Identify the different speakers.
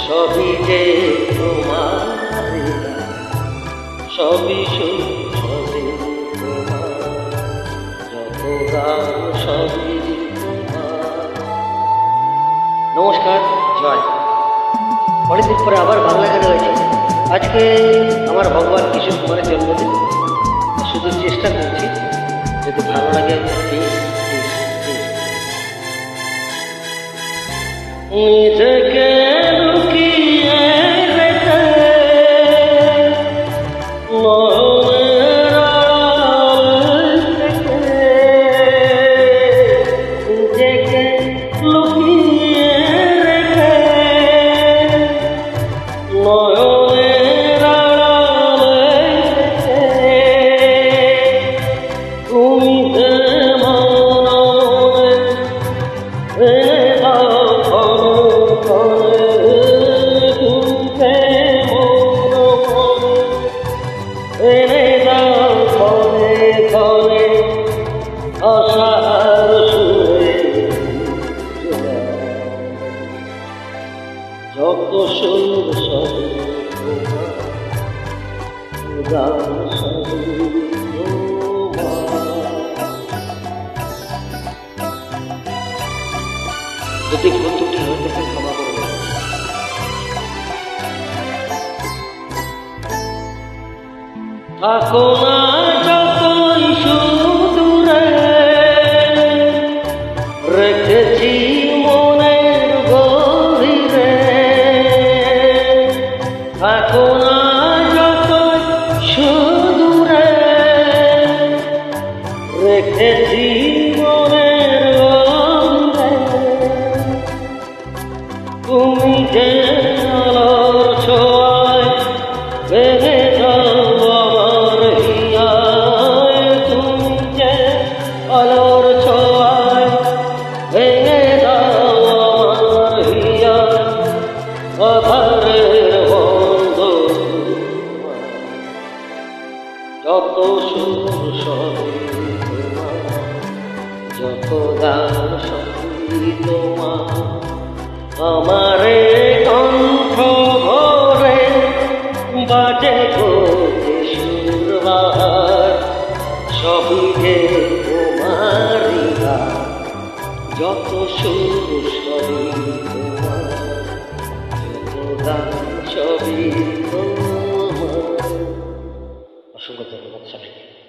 Speaker 1: সবই যে তোমার, সবই সবই তোমার, যত গান সবই তোমার। নমস্কার, জয়। অনেকদিন পরে আবার বাংলা গান হয়েছে। আজকে আমার ভগবান কিশোর কুমারের জন্মদিন, শুধু চেষ্টা করছি যদি ভালো লাগে। নিজেকে লুকিয়ে রেখে মনের আড়াল থেকে, নিজেকে লুকিয়ে রেখে মনের আড়াল থেকে, তুমি যে মনে এনে দাও ফলে ফলে আশার সুরে, যত সুর সবই তোমার, গান সবই তোমার। যদি ভুল ত্রুটি হয়ে থাকে ক্ষমা করবে। থাকো না যতই সুদূরে, রেখেছি মনের গভীরে। থাকো না যতই সুদূরে, রেখেছি মনের গভীরে। তুমি যে আলোর ছোঁয়ায় ভেঙে যাও আমার হিয়ায়, তুমি যে আলোর ছোঁয়ায় ভেঙে যাও আমার হিয়ায়, আধারের বন্ধ যত সুর সবই তোমার, যত গান সবই তোমার। আমারে কণ্ঠ ভরে বাজে গোতে সুরবার, সবই যে তোমারই গান, যত সুর সবই তোমার, যত গান সবই তোমার। অসংখ্য ধন্যবাদ সবাইকে।